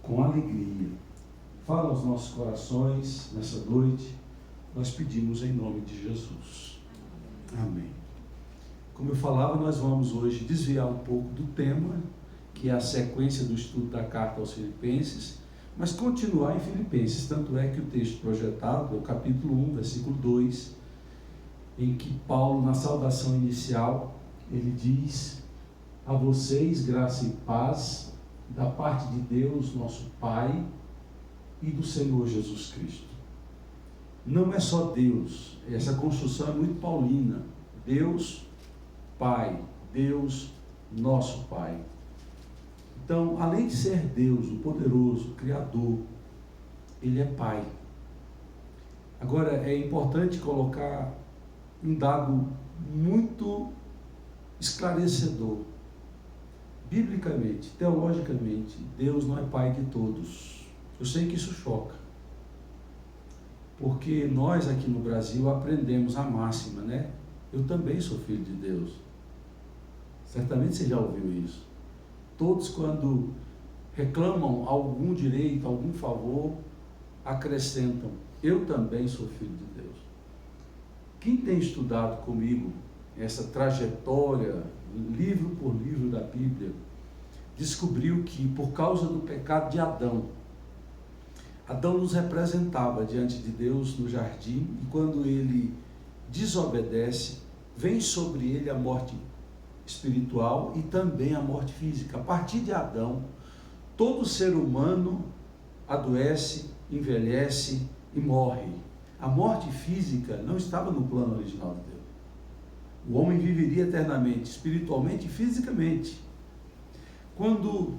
com alegria. Fala aos nossos corações nessa noite, nós pedimos em nome de Jesus. Amém. Como eu falava, nós vamos hoje desviar um pouco do tema, que é a sequência do estudo da carta aos Filipenses, mas continuar em Filipenses. Tanto é que o texto projetado é o capítulo 1, versículo 2, em que Paulo, na saudação inicial, ele diz: a vocês graça e paz da parte de Deus, nosso Pai, e do Senhor Jesus Cristo. Não é só Deus, essa construção é muito paulina. Deus, Pai, Deus, nosso Pai. Então, além de ser Deus, o poderoso, o Criador, Ele é Pai. Agora, é importante colocar um dado muito esclarecedor. Biblicamente, teologicamente, Deus não é Pai de todos. Eu sei que isso choca, porque nós aqui no Brasil aprendemos a máxima, né? Eu também sou filho de Deus. Certamente você já ouviu isso. Todos, quando reclamam algum direito, algum favor, acrescentam: eu também sou filho de Deus. Quem tem estudado comigo essa trajetória, livro por livro da Bíblia, descobriu que, por causa do pecado de Adão nos representava diante de Deus no jardim, e quando ele desobedece, vem sobre ele a morte espiritual e também a morte física. A partir de Adão, todo ser humano adoece, envelhece e morre. A morte física não estava no plano original de Deus. O homem viveria eternamente, espiritualmente e fisicamente. Quando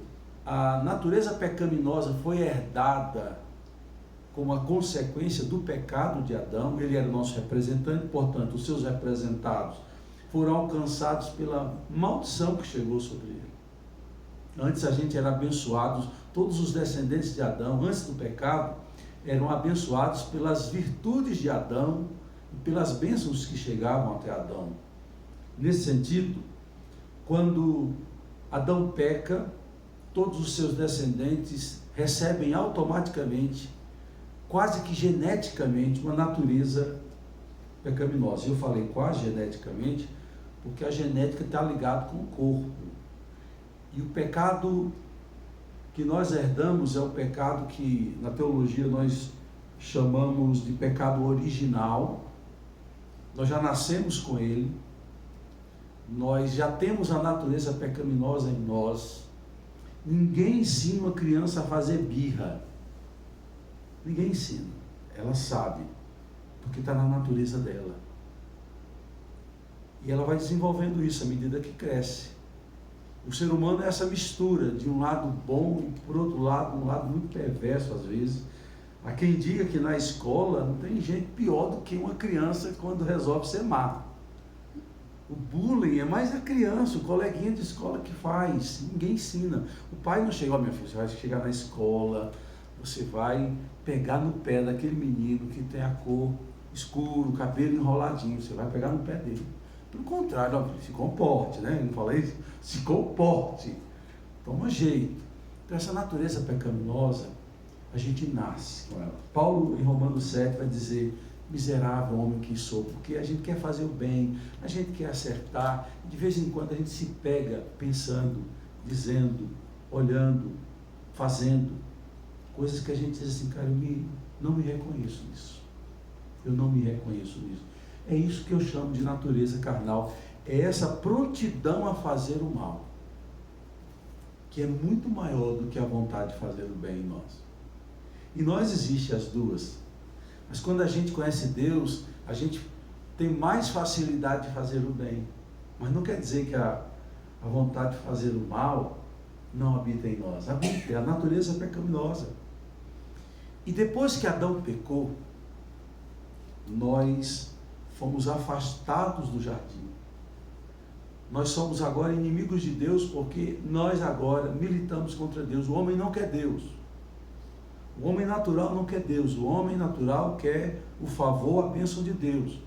a natureza pecaminosa foi herdada como a consequência do pecado de Adão, ele era o nosso representante, portanto, os seus representados foram alcançados pela maldição que chegou sobre ele. Antes a gente era abençoado, todos os descendentes de Adão, antes do pecado, eram abençoados pelas virtudes de Adão e pelas bênçãos que chegavam até Adão. Nesse sentido, quando Adão peca, todos os seus descendentes recebem automaticamente, quase que geneticamente, uma natureza pecaminosa. Eu falei quase geneticamente, porque a genética está ligada com o corpo. E o pecado que nós herdamos é o pecado que na teologia nós chamamos de pecado original. Nós já nascemos com ele, nós já temos a natureza pecaminosa em nós. Ninguém ensina uma criança a fazer birra. Ninguém ensina. Ela sabe, porque está na natureza dela. E ela vai desenvolvendo isso à medida que cresce. O ser humano é essa mistura de um lado bom e, por outro lado, um lado muito perverso às vezes. Há quem diga que na escola não tem gente pior do que uma criança quando resolve ser má. O bullying é mais a criança, o coleguinha de escola que faz. Ninguém ensina. O pai não chega: ó, minha filha, você vai chegar na escola, você vai pegar no pé daquele menino que tem a cor escuro, cabelo enroladinho, você vai pegar no pé dele. Pelo contrário, ó, se comporte, né? Eu não falei isso? Se comporte, toma jeito. Então essa natureza pecaminosa, a gente nasce com ela. Paulo, em Romanos 7, vai dizer: miserável homem que sou, porque a gente quer fazer o bem, a gente quer acertar, de vez em quando a gente se pega pensando, dizendo, olhando, fazendo coisas que a gente diz assim: cara, não me reconheço nisso. Eu não me reconheço nisso. É isso que eu chamo de natureza carnal. É essa prontidão a fazer o mal, que é muito maior do que a vontade de fazer o bem em nós. E nós existem as duas. Mas quando a gente conhece Deus, a gente tem mais facilidade de fazer o bem. Mas não quer dizer que a vontade de fazer o mal não habita em nós. Habita, é a natureza pecaminosa. E depois que Adão pecou, nós fomos afastados do jardim. Nós somos agora inimigos de Deus, porque nós agora militamos contra Deus. O homem não quer Deus. O homem natural não quer Deus. O homem natural quer o favor, a bênção de Deus.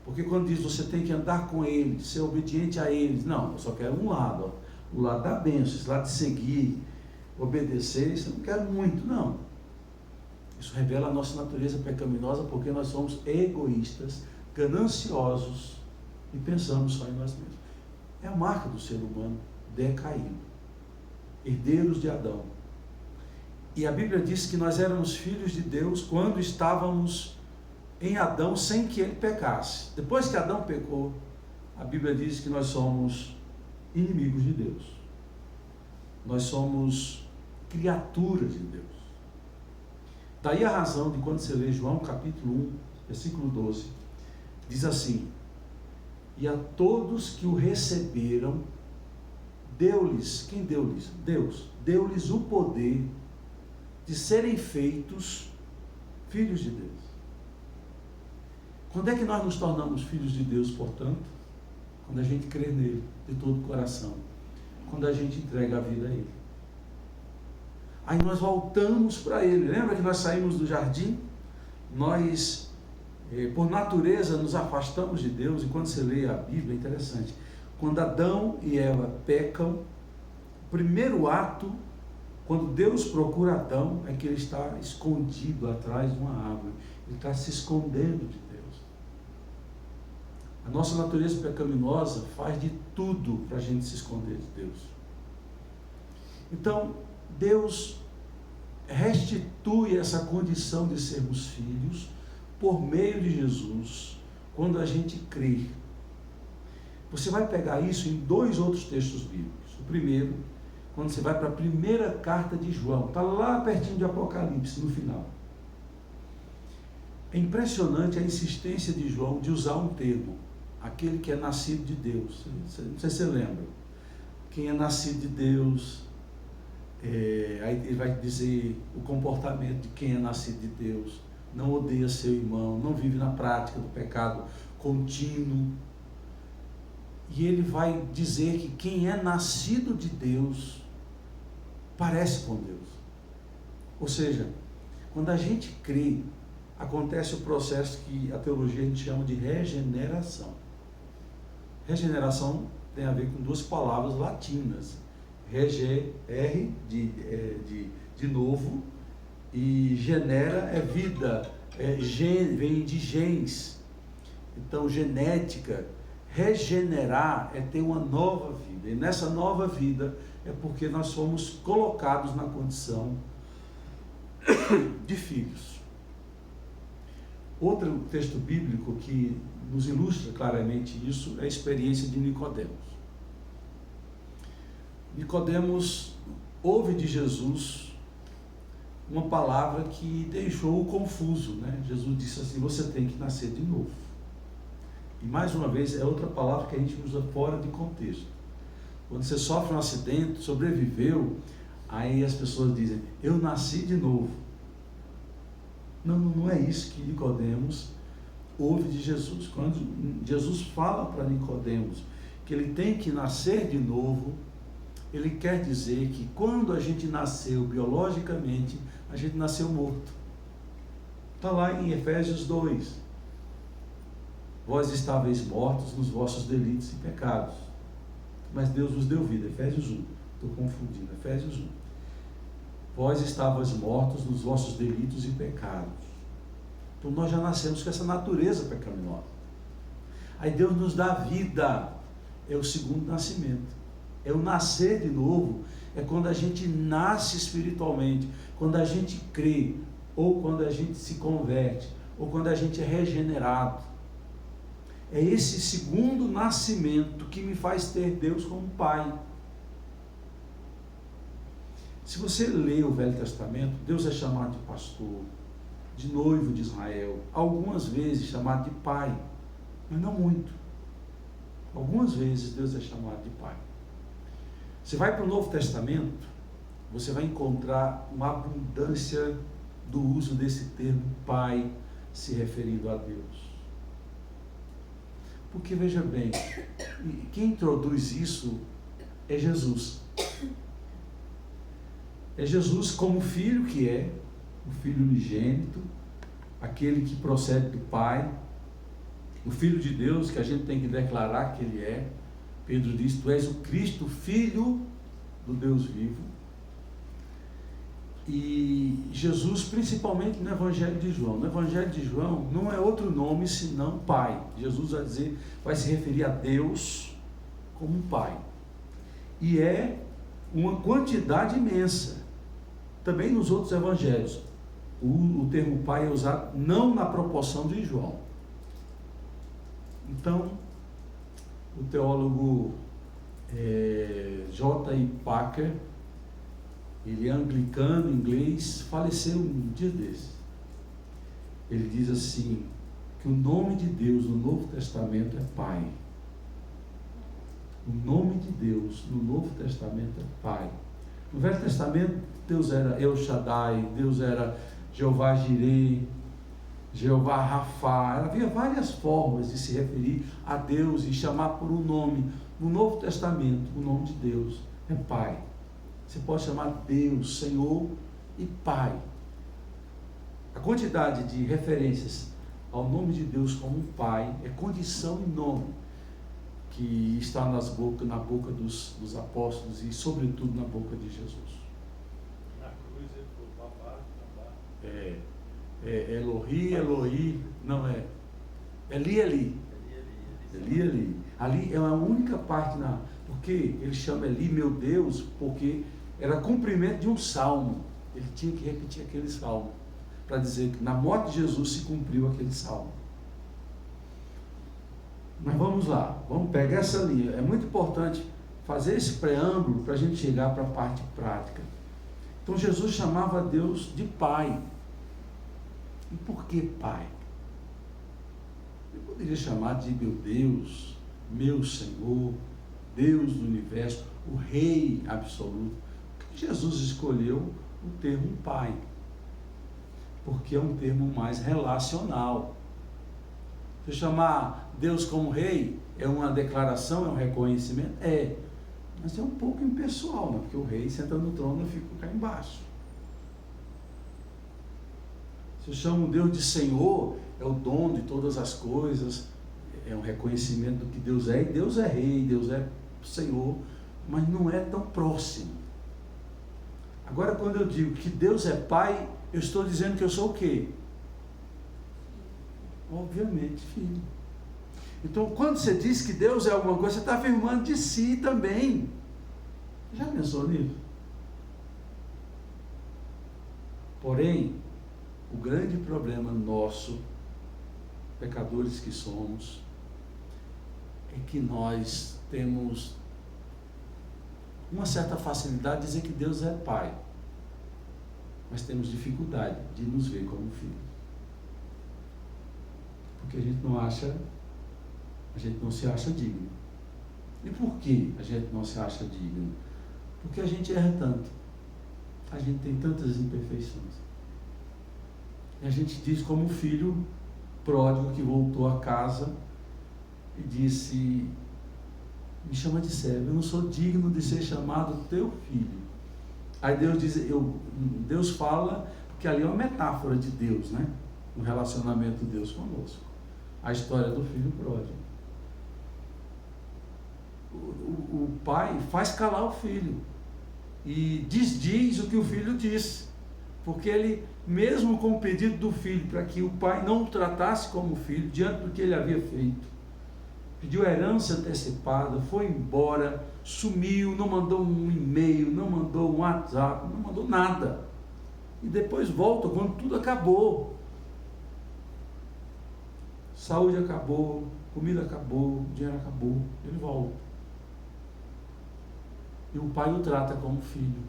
Porque quando diz você tem que andar com Ele, ser obediente a Ele, não, eu só quero um lado, ó, o lado da bênção, esse lado de seguir obedecer, isso eu não quero muito, não. Isso revela a nossa natureza pecaminosa, porque nós somos egoístas, gananciosos e pensamos só em nós mesmos. É a marca do ser humano decaído, herdeiros de Adão. E a Bíblia diz que nós éramos filhos de Deus quando estávamos em Adão sem que ele pecasse. Depois que Adão pecou, a Bíblia diz que nós somos inimigos de Deus. Nós somos criaturas de Deus. Daí a razão de quando você lê João capítulo 1, versículo 12, diz assim: e a todos que o receberam, deu-lhes, quem deu-lhes? Deus, deu-lhes o poder de serem feitos filhos de Deus. Quando é que nós nos tornamos filhos de Deus, portanto? Quando a gente crê nele de todo o coração, quando a gente entrega a vida a ele. Aí nós voltamos para ele. Lembra que nós saímos do jardim? Nós, por natureza, nos afastamos de Deus. E quando você lê a Bíblia, é interessante. Quando Adão e Eva pecam, o primeiro ato, quando Deus procura Adão, é que ele está escondido atrás de uma árvore. Ele está se escondendo de Deus. A nossa natureza pecaminosa faz de tudo para a gente se esconder de Deus. Então, Deus restitui essa condição de sermos filhos por meio de Jesus, quando a gente crê. Você vai pegar isso em 2 outros textos bíblicos. O primeiro, quando você vai para a primeira carta de João, está lá pertinho de Apocalipse, no final. É impressionante a insistência de João de usar um termo, aquele que é nascido de Deus. Não sei se você lembra. Quem é nascido de Deus, aí ele vai dizer o comportamento de quem é nascido de Deus. Não odeia seu irmão, não vive na prática do pecado contínuo. E ele vai dizer que quem é nascido de Deus parece com Deus. Ou seja, quando a gente crê, acontece o processo que a teologia a gente chama de regeneração. Regeneração tem a ver com 2 palavras latinas. R de novo, e genera é vida, vem de gens. Então, genética, regenerar é ter uma nova vida. E nessa nova vida é porque nós somos colocados na condição de filhos. Outro texto bíblico que nos ilustra claramente isso é a experiência de Nicodemos. Nicodemos ouve de Jesus uma palavra que deixou-o confuso, né? Jesus disse assim: você tem que nascer de novo. E mais uma vez é outra palavra que a gente usa fora de contexto. Quando você sofre um acidente, sobreviveu, aí as pessoas dizem: eu nasci de novo. Não é isso que Nicodemos ouve de Jesus. Quando Jesus fala para Nicodemos que ele tem que nascer de novo, ele quer dizer que quando a gente nasceu biologicamente, a gente nasceu morto. Está lá em Efésios 2. Vós estáveis mortos nos vossos delitos e pecados, mas Deus vos deu vida. Efésios 1. Estou confundindo. Efésios 1. Vós estavais mortos nos vossos delitos e pecados. Então nós já nascemos com essa natureza pecaminosa. Aí Deus nos dá vida. É o segundo nascimento. É o nascer de novo. É quando a gente nasce espiritualmente, quando a gente crê, ou quando a gente se converte, ou quando a gente é regenerado. É esse segundo nascimento que me faz ter Deus como Pai. Se você lê o Velho Testamento, Deus é chamado de pastor, de noivo de Israel, algumas vezes chamado de pai, mas não muito. Algumas vezes Deus é chamado de pai. Você vai para o Novo Testamento, você vai encontrar uma abundância do uso desse termo pai, se referindo a Deus. Porque veja bem, quem introduz isso é Jesus. É Jesus como filho que é, o filho unigênito, aquele que procede do Pai, o Filho de Deus, que a gente tem que declarar que Ele é. Pedro diz: tu és o Cristo, Filho do Deus vivo. E Jesus, principalmente no Evangelho de João. No Evangelho de João não é outro nome senão Pai. Jesus vai se referir a Deus como Pai. E é uma quantidade imensa. Também nos outros evangelhos, o termo Pai é usado não na proporção de João. Então, o teólogo J.I. Packer, ele é anglicano, inglês, faleceu um dia desses. Ele diz assim, que o nome de Deus no Novo Testamento é Pai. O nome de Deus no Novo Testamento é Pai. No Velho Testamento, Deus era El Shaddai, Deus era Jeová Jireh, Jeová Rafá. Havia várias formas de se referir a Deus e chamar por um nome. No Novo Testamento, o nome de Deus é Pai. Você pode chamar Deus, Senhor e Pai. A quantidade de referências ao nome de Deus como Pai é condição e nome que está na boca dos apóstolos e sobretudo na boca de Jesus. Na cruz ele falou, babá. Elohi, Elohi, não é? Eli. Ali é a única parte, porque ele chama Eli, meu Deus, porque era cumprimento de um salmo. Ele tinha que repetir aquele salmo, para dizer que na morte de Jesus se cumpriu aquele salmo. Mas vamos lá, vamos pegar essa linha. É muito importante fazer esse preâmbulo para a gente chegar para a parte prática. Então Jesus chamava Deus de Pai. E por que Pai? Ele poderia chamar de meu Deus, meu Senhor, Deus do universo, o Rei absoluto. Por que Jesus escolheu o termo Pai? Porque é um termo mais relacional. Se chamar Deus como Rei é uma declaração, é um reconhecimento? Mas é um pouco impessoal, né? Porque o rei senta no trono e fica cá embaixo. Se eu chamo Deus de Senhor, é o dono de todas as coisas, é um reconhecimento do que Deus é, e Deus é Rei, Deus é Senhor, mas não é tão próximo. Agora, quando eu digo que Deus é Pai, eu estou dizendo que eu sou o quê? Obviamente, filho. Então, quando você diz que Deus é alguma coisa, você está afirmando de si também. Já pensou nisso? Porém, o grande problema nosso, pecadores que somos, é que nós temos uma certa facilidade de dizer que Deus é Pai, mas temos dificuldade de nos ver como filhos. Porque a gente não se acha digno. E por que a gente não se acha digno? Porque a gente erra tanto. A gente tem tantas imperfeições. E a gente diz como o filho pródigo que voltou a casa e disse, me chama de servo, eu não sou digno de ser chamado teu filho. Aí Deus fala, porque ali é uma metáfora de Deus, né? Um relacionamento de Deus conosco. A história do filho pródigo. O pai faz calar o filho e diz o que o filho disse, porque ele, mesmo com o pedido do filho para que o pai não o tratasse como filho, diante do que ele havia feito, pediu herança antecipada, foi embora, sumiu, não mandou um e-mail, não mandou um WhatsApp, não mandou nada, e depois volta quando tudo acabou. Saúde acabou, comida acabou, dinheiro acabou, ele volta. E o pai o trata como filho.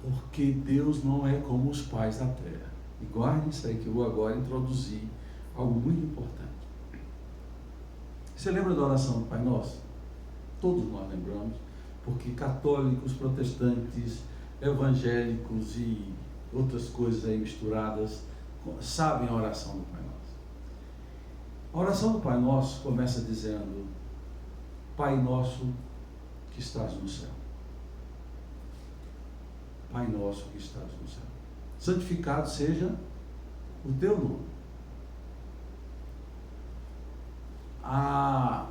Porque Deus não é como os pais da terra. E guarde isso aí que eu vou agora introduzir algo muito importante. Você lembra da oração do Pai Nosso? Todos nós lembramos, porque católicos, protestantes, evangélicos e outras coisas aí misturadas sabem a oração do Pai Nosso. A oração do Pai Nosso começa dizendo: Pai Nosso que estás no céu. Pai Nosso que estás no céu. Santificado seja o teu nome. A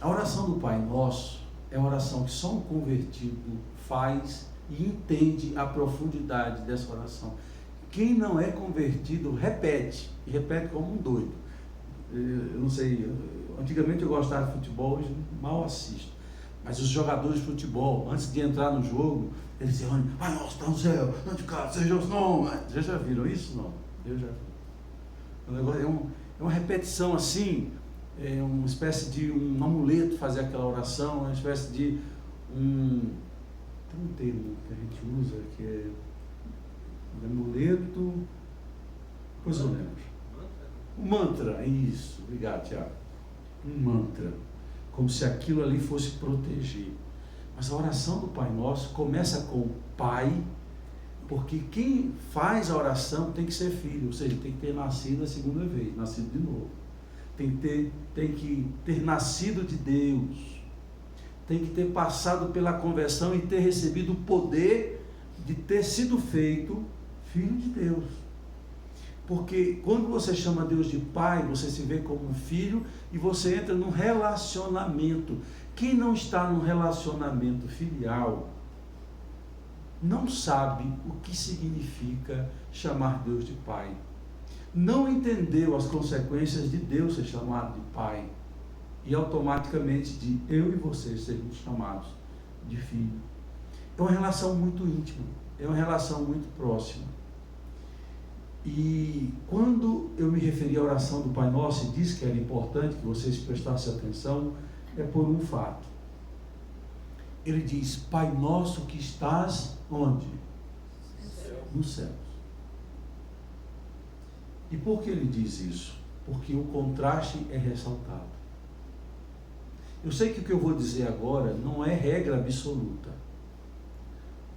oração do Pai Nosso é a oração que só um convertido faz e entende a profundidade dessa oração. Quem não é convertido repete, e repete como um doido. Eu não sei, antigamente eu gostava de futebol, hoje mal assisto. Mas os jogadores de futebol, antes de entrar no jogo, eles diziam: Pai nosso, está no céu, não de casa, seja o nome. Vocês já viram isso? Não. Eu já vi. O negócio é uma repetição assim, é uma espécie de um amuleto fazer aquela oração, uma espécie de tem um termo que a gente usa que é amuleto, depois eu lembro. Um mantra, isso, obrigado, Tiago. Um mantra, como se aquilo ali fosse proteger. Mas a oração do Pai Nosso começa com Pai, porque quem faz a oração tem que ser filho, ou seja, tem que ter nascido a segunda vez, nascido de novo. Tem que ter nascido de Deus, tem que ter passado pela conversão e ter recebido o poder de ter sido feito filho de Deus. Porque quando você chama Deus de Pai, você se vê como um filho e você entra num relacionamento. Quem não está num relacionamento filial não sabe o que significa chamar Deus de Pai. Não entendeu as consequências de Deus ser chamado de Pai. E automaticamente de eu e você sermos chamados de filho. É uma relação muito íntima, é uma relação muito próxima. E quando eu me referi à oração do Pai Nosso e disse que era importante que vocês prestassem atenção, é por um fato. Ele diz: Pai Nosso que estás onde? Nos céus. E por que ele diz isso? Porque o contraste é ressaltado. Eu sei que o que eu vou dizer agora não é regra absoluta,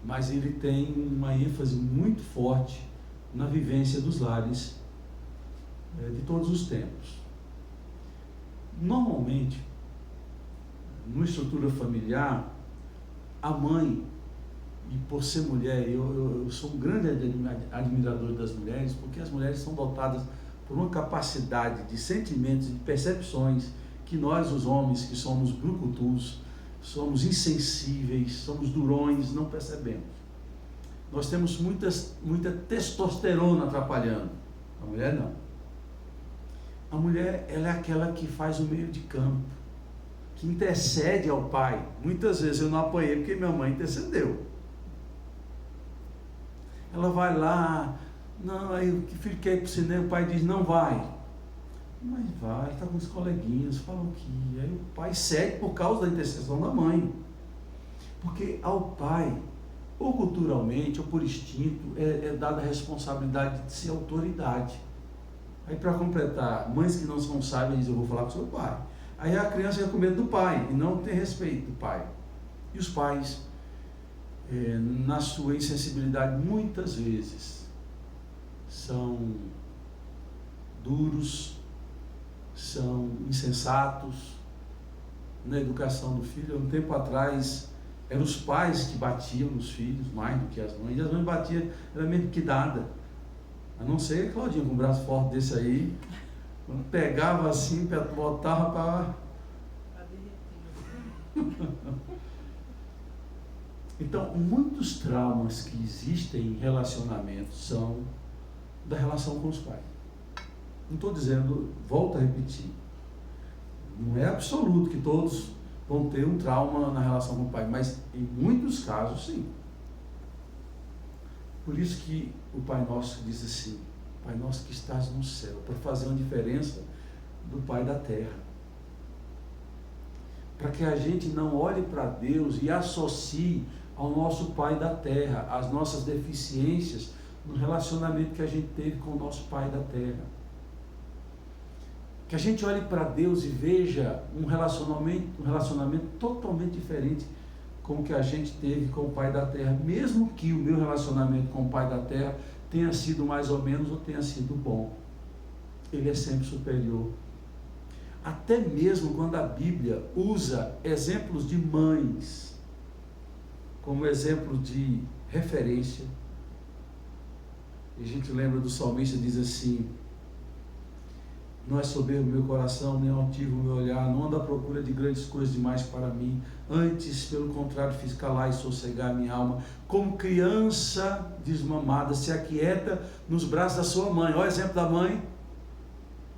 mas ele tem uma ênfase muito forte na vivência dos lares de todos os tempos. Normalmente, numa estrutura familiar, a mãe, e por ser mulher, eu sou um grande admirador das mulheres, porque as mulheres são dotadas por uma capacidade de sentimentos e de percepções que nós, os homens, que somos brucutus, somos insensíveis, somos durões, não percebemos. Nós temos muita testosterona atrapalhando. A mulher não. A mulher, ela é aquela que faz o meio de campo, que intercede ao pai. Muitas vezes eu não apanhei porque minha mãe intercedeu. Ela vai lá, não, aí o filho quer ir para o cinema, o pai diz: não vai. Mas vai, está com os coleguinhas, falam que. Aí o pai cede por causa da intercessão da mãe. Porque ao pai, ou culturalmente, ou por instinto, é dada a responsabilidade de ser autoridade. Aí, para completar, mães que não são sábias dizem: eu vou falar com seu pai. Aí a criança fica com medo do pai e não tem respeito do pai. E os pais, na sua insensibilidade, muitas vezes são duros, são insensatos na educação do filho. Há um tempo atrás, eram os pais que batiam nos filhos mais do que as mães, e as mães batiam, era mesmo que dada. A não ser a Claudinha com um braço forte desse aí, quando pegava assim, botava para... Então, muitos traumas que existem em relacionamentos são da relação com os pais. Não estou dizendo, volto a repetir, não é absoluto que todos vão ter um trauma na relação com o pai, mas em muitos casos sim. Por isso que o Pai Nosso diz assim: Pai Nosso que estás no céu, para fazer uma diferença do Pai da terra. Para que a gente não olhe para Deus e associe ao nosso Pai da terra as nossas deficiências no relacionamento que a gente teve com o nosso Pai da terra. Que a gente olhe para Deus e veja um relacionamento totalmente diferente com o que a gente teve com o Pai da terra, mesmo que o meu relacionamento com o Pai da terra tenha sido mais ou menos ou tenha sido bom. Ele é sempre superior. Até mesmo quando a Bíblia usa exemplos de mães como exemplo de referência, e a gente lembra do salmista, diz assim: Não é soberbo o meu coração, nem altivo o meu olhar, não ando à procura de grandes coisas demais para mim. Antes, pelo contrário, fiz calar e sossegar a minha alma. Como criança desmamada, se aquieta nos braços da sua mãe. Olha o exemplo da mãe.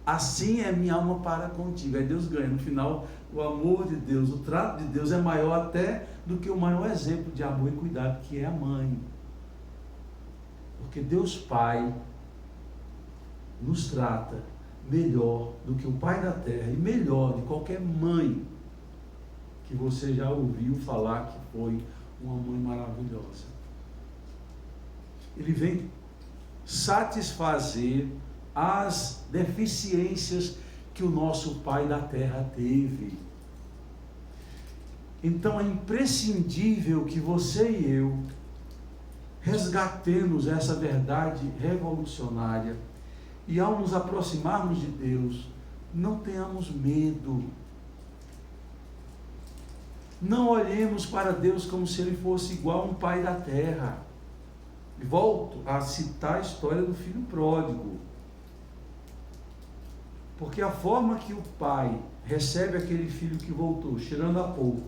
Assim é minha alma para contigo. Aí Deus ganha. No final, o amor de Deus, o trato de Deus é maior até do que o maior exemplo de amor e cuidado, que é a mãe. Porque Deus Pai nos trata melhor do que o Pai da Terra e melhor de qualquer mãe que você já ouviu falar que foi uma mãe maravilhosa. Ele vem satisfazer as deficiências que o nosso Pai da Terra teve. Então é imprescindível que você e eu resgatemos essa verdade revolucionária e, ao nos aproximarmos de Deus, não tenhamos medo. Não olhemos para Deus como se Ele fosse igual a um pai da terra. E volto a citar a história do filho pródigo. Porque a forma que o pai recebe aquele filho que voltou, cheirando a pouco,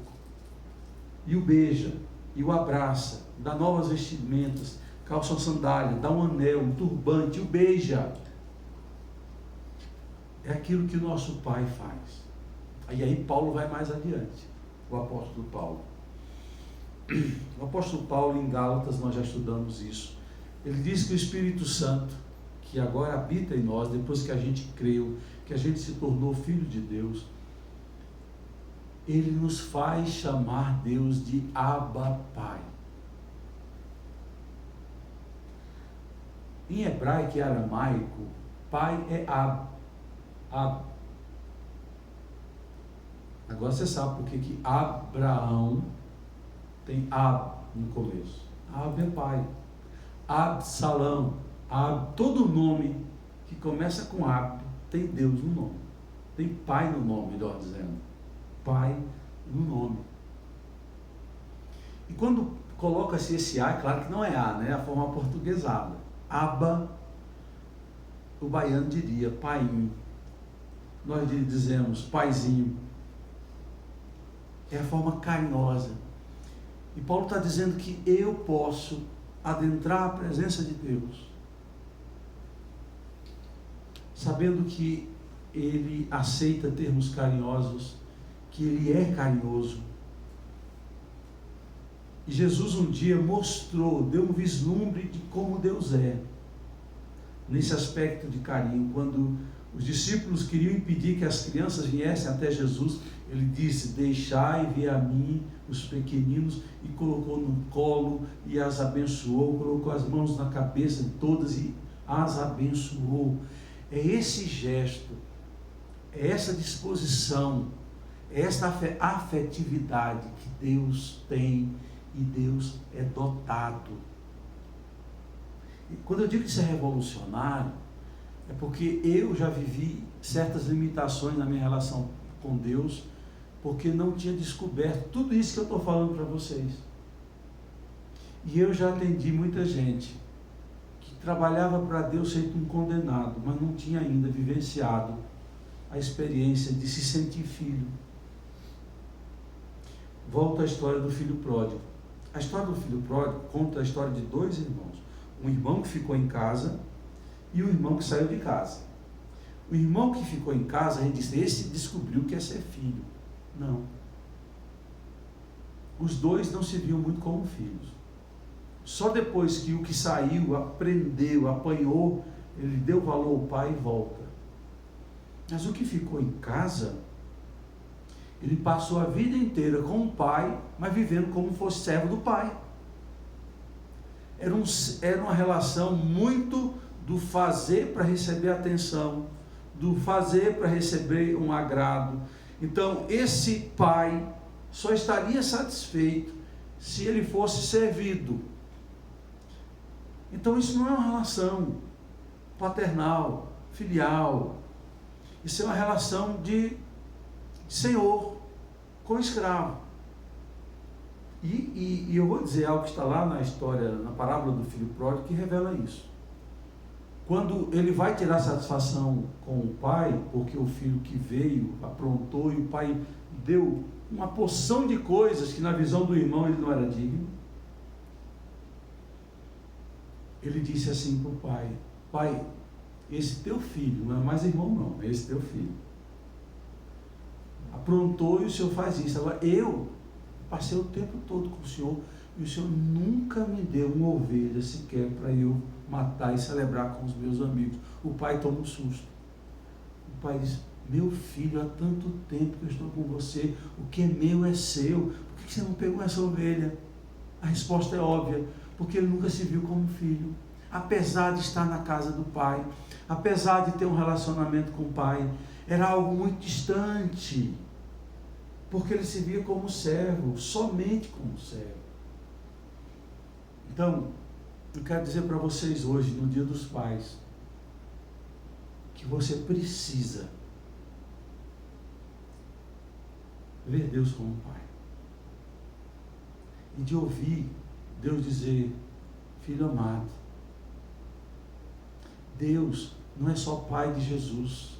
e o beija, e o abraça, dá novas vestimentas, calça uma sandália, dá um anel, um turbante, o beija. É aquilo que o nosso pai faz. E aí Paulo vai mais adiante, o apóstolo Paulo. O apóstolo Paulo, em Gálatas, nós já estudamos isso. Ele diz que o Espírito Santo, que agora habita em nós, depois que a gente creu, que a gente se tornou filho de Deus, ele nos faz chamar Deus de Abba Pai. Em hebraico e aramaico, pai é Ab. Ab. Agora você sabe por que Abraão tem Ab no começo. Ab é pai. Absalão, Ab, todo nome que começa com Ab tem Deus no nome. Tem pai no nome, melhor dizendo. Pai no nome. E quando coloca-se esse A, é claro que não é A, né? É a forma portuguesada. Abba, o baiano diria painho. Nós dizemos paizinho. É a forma carinhosa. E Paulo está dizendo que eu posso adentrar a presença de Deus, sabendo que Ele aceita termos carinhosos, que Ele é carinhoso. E Jesus um dia mostrou, deu um vislumbre de como Deus é, nesse aspecto de carinho. Quando os discípulos queriam impedir que as crianças viessem até Jesus, Ele disse: deixai vir a mim os pequeninos, e colocou no colo e as abençoou, colocou as mãos na cabeça de todas e as abençoou. É esse gesto, é essa disposição, é essa afetividade que Deus tem e Deus é dotado. E quando eu digo que isso é revolucionário, é porque eu já vivi certas limitações na minha relação com Deus, porque não tinha descoberto tudo isso que eu estou falando para vocês. E eu já atendi muita gente que trabalhava para Deus feito um condenado, mas não tinha ainda vivenciado a experiência de se sentir filho. Volta à história do filho pródigo. A história do filho pródigo conta a história de dois irmãos. Um irmão que ficou em casa e um irmão que saiu de casa. O irmão que ficou em casa, a gente disse, esse descobriu que é ser filho. Não. Os dois não se viam muito como filhos. Só depois que o que saiu, aprendeu, apanhou, ele deu valor ao pai e volta. Mas o que ficou em casa, ele passou a vida inteira com o pai, mas vivendo como fosse servo do pai. Era uma relação muito do fazer para receber atenção, do fazer para receber um agrado. Então, esse pai só estaria satisfeito se ele fosse servido. Então, isso não é uma relação paternal, filial. Isso é uma relação de senhor com escravo. E eu vou dizer algo que está lá na história, na parábola do filho pródigo, que revela isso. Quando ele vai tirar satisfação com o pai, porque o filho que veio aprontou e o pai deu uma porção de coisas que na visão do irmão ele não era digno, ele disse assim para o pai: pai, esse teu filho, não é mais irmão não, é esse teu filho, aprontou e o senhor faz isso. Agora eu passei o tempo todo com o senhor e o senhor nunca me deu uma ovelha sequer para eu matar e celebrar com os meus amigos. O pai toma um susto. O pai diz: meu filho, há tanto tempo que eu estou com você, o que é meu é seu, por que você não pegou essa ovelha? A resposta é óbvia: porque ele nunca se viu como filho. Apesar de estar na casa do pai, apesar de ter um relacionamento com o pai, era algo muito distante, porque ele se via como servo, somente como servo. Então, eu quero dizer para vocês hoje, no Dia dos Pais, que você precisa ver Deus como Pai. E de ouvir Deus dizer: filho amado, Deus não é só Pai de Jesus.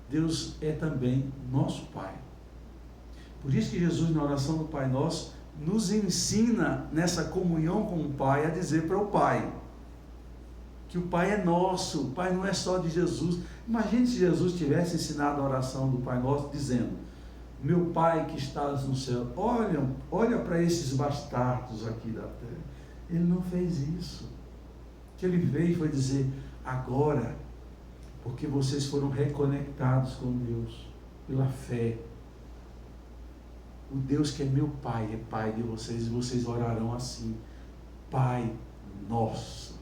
Deus é também nosso Pai. Por isso que Jesus, na oração do Pai Nosso, nos ensina nessa comunhão com o Pai a dizer para o Pai que o Pai é nosso, o Pai não é só de Jesus. Imagine se Jesus tivesse ensinado a oração do Pai Nosso dizendo: meu Pai que estás no céu, olha para esses bastardos aqui da terra. Ele não fez isso. O que ele veio foi dizer: agora, porque vocês foram reconectados com Deus pela fé, o Deus que é meu Pai é Pai de vocês, e vocês orarão assim: Pai nosso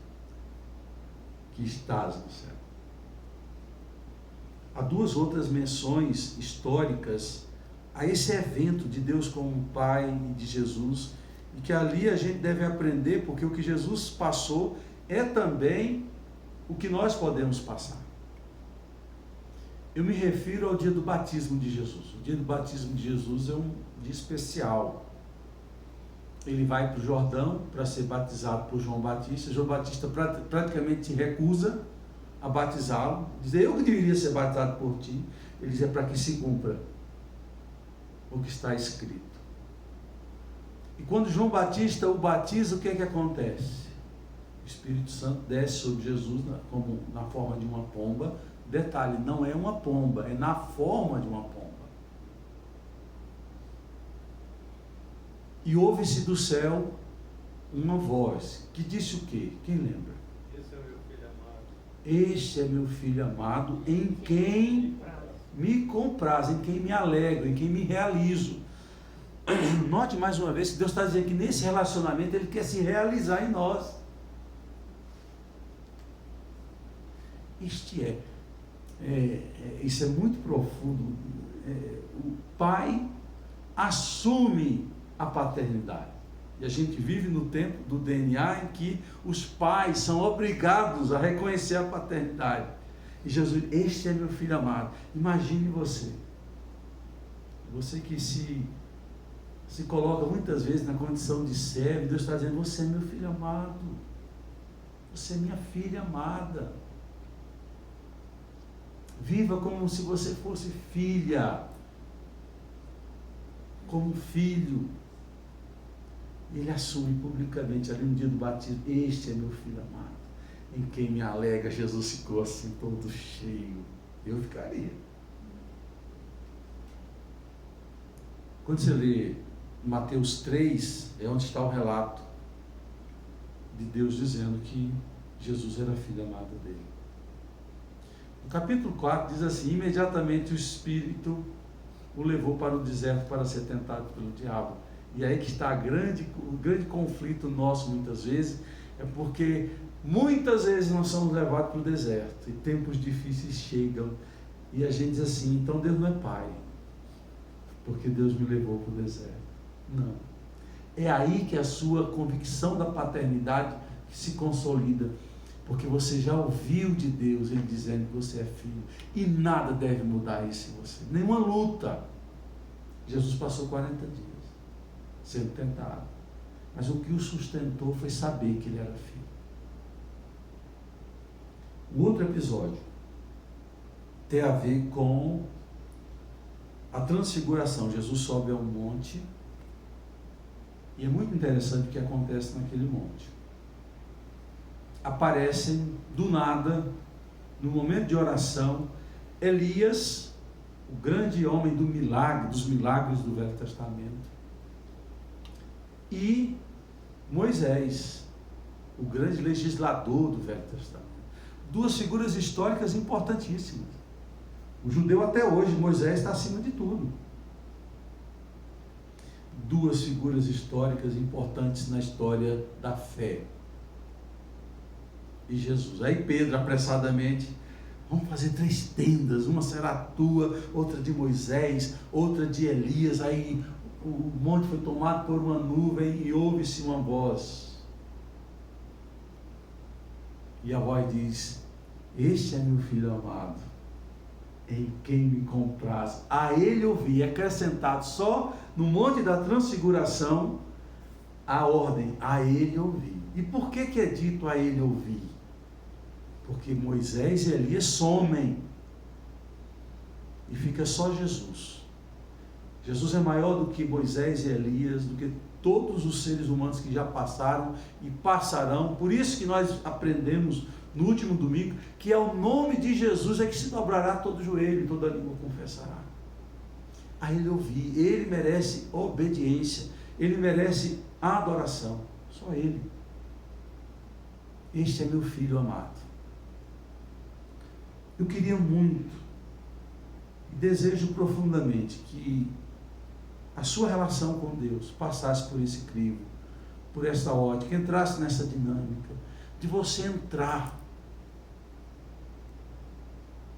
que estás no céu. Há duas outras menções históricas a esse evento de Deus como Pai e de Jesus, e que ali a gente deve aprender, porque o que Jesus passou é também o que nós podemos passar. Eu me refiro ao dia do batismo de Jesus. O dia do batismo de Jesus é um dia especial. Ele vai para o Jordão para ser batizado por João Batista. João Batista praticamente recusa a batizá-lo, diz: eu que deveria ser batizado por ti. Ele diz: é para que se cumpra o que está escrito. E quando João Batista o batiza, o que é que acontece? O Espírito Santo desce sobre Jesus como na forma de uma pomba. Detalhe, não é uma pomba, é na forma de uma pomba. E ouve-se do céu uma voz que disse o quê? Quem lembra? Esse é o meu filho amado. Este é meu filho amado, em quem me compraz, em quem me alegro, em quem me realizo. Note mais uma vez que Deus está dizendo que nesse relacionamento Ele quer se realizar em nós. Isso é muito profundo. O Pai assume a paternidade. E a gente vive no tempo do DNA em que os pais são obrigados a reconhecer a paternidade. E Jesus: este é meu filho amado. Imagine você que se coloca muitas vezes na condição de servo. Deus está dizendo: você é meu filho amado, você é minha filha amada. Viva como se você fosse filha, como filho. Ele assume publicamente ali no dia do batismo: este é meu filho amado, em quem me alegra. Jesus ficou assim todo cheio. Eu ficaria. Quando você lê Mateus 3, é onde está o relato de Deus dizendo que Jesus era filho amado dele. No capítulo 4 diz assim: imediatamente o Espírito o levou para o deserto para ser tentado pelo diabo. E aí que está o grande conflito nosso muitas vezes, é porque muitas vezes nós somos levados para o deserto, e tempos difíceis chegam, e a gente diz assim: então Deus não é pai, porque Deus me levou para o deserto. Não. É aí que a sua convicção da paternidade se consolida, porque você já ouviu de Deus Ele dizendo que você é filho, e nada deve mudar isso em você, nenhuma luta. Jesus passou 40 dias sendo tentado, mas o que o sustentou foi saber que ele era filho. O outro episódio tem a ver com a transfiguração. Jesus sobe a um monte e é muito interessante o que acontece naquele monte. Aparecem do nada, no momento de oração, Elias, o grande homem dos milagres do Velho Testamento, e Moisés, o grande legislador do Velho Testamento. Duas figuras históricas importantíssimas. O judeu até hoje, Moisés está acima de tudo. Duas figuras históricas importantes na história da fé. E Jesus. Aí Pedro, apressadamente, vamos fazer 3 tendas, uma será tua, outra de Moisés, outra de Elias. Aí o monte foi tomado por uma nuvem e ouve-se uma voz. E a voz diz: este é meu filho amado, em quem me compraz. A ele ouvi, acrescentado só no monte da transfiguração, a ordem, a ele ouvi. E por que é dito a ele ouvir? Porque Moisés e Elias somem e fica só Jesus. Jesus é maior do que Moisés e Elias, do que todos os seres humanos que já passaram e passarão. Por isso que nós aprendemos no último domingo que ao nome de Jesus é que se dobrará todo joelho e toda língua confessará. A ele ouvir. Ele merece obediência, ele merece adoração, só ele. Este é meu filho amado. Eu queria muito e desejo profundamente que a sua relação com Deus passasse por esse crivo, por essa ótica, entrasse nessa dinâmica de você entrar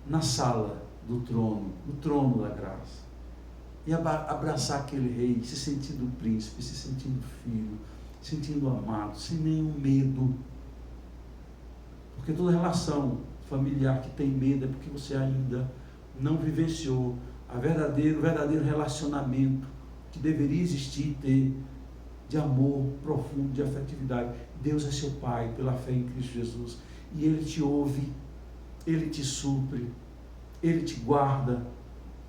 na sala do trono, no trono da graça, e abraçar aquele rei, se sentindo príncipe, se sentindo filho, sentindo amado, sem nenhum medo. Porque toda relação familiar que tem medo é porque você ainda não vivenciou o verdadeiro relacionamento que deveria existir, ter, de amor profundo, de afetividade. Deus é seu Pai pela fé em Cristo Jesus, e Ele te ouve, Ele te supre, Ele te guarda,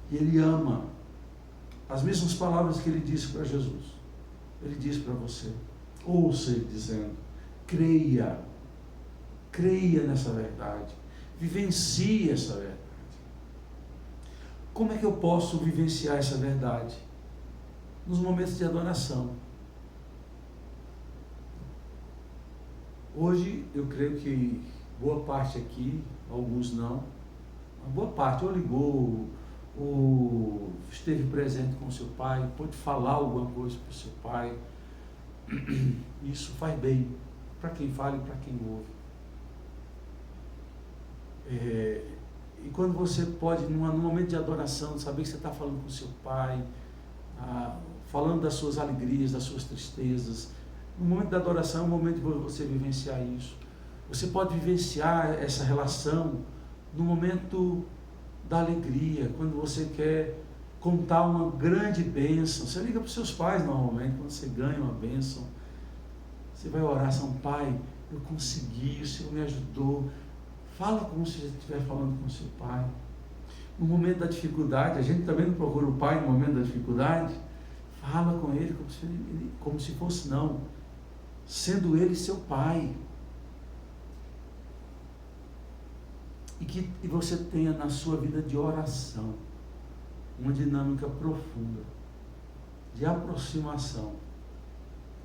e Ele ama. As mesmas palavras que Ele disse para Jesus, Ele diz para você. Ouça Ele dizendo: creia nessa verdade, vivencie essa verdade. Como é que eu posso vivenciar essa verdade? Nos momentos de adoração. Hoje eu creio que boa parte aqui, alguns não, uma boa parte ou ligou, ou esteve presente com o seu pai, pôde falar alguma coisa para o seu pai. Isso faz bem para quem fala e para quem ouve. E quando você pode, num momento de adoração, saber que você está falando com o seu pai, falando das suas alegrias, das suas tristezas. No momento da adoração é um momento de você vivenciar isso. Você pode vivenciar essa relação no momento da alegria, quando você quer contar uma grande bênção. Você liga para os seus pais normalmente, quando você ganha uma bênção. Você vai orar: São Pai, eu consegui, o Senhor me ajudou. Fala como se você estivesse falando com o seu pai. No momento da dificuldade, a gente também não procura o pai no momento da dificuldade. Fala com ele como se fosse, não, sendo ele seu pai. E que você tenha na sua vida de oração uma dinâmica profunda, de aproximação,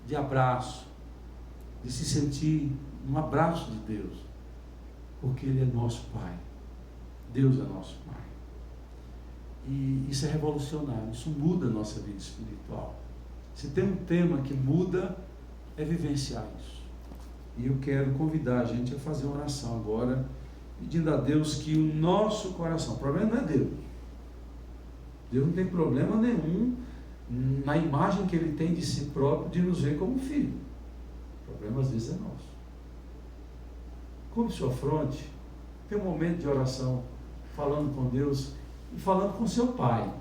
de abraço, de se sentir um abraço de Deus, porque Ele é nosso Pai. Deus é nosso Pai. E isso é revolucionário, isso muda a nossa vida espiritual. Se tem um tema que muda, é vivenciar isso. E eu quero convidar a gente a fazer uma oração agora, pedindo a Deus que o nosso coração, o problema não é Deus. Deus não tem problema nenhum na imagem que Ele tem de si próprio, de nos ver como filho. O problema às vezes é nosso. Curve sua fronte, tem um momento de oração, falando com Deus e falando com seu Pai.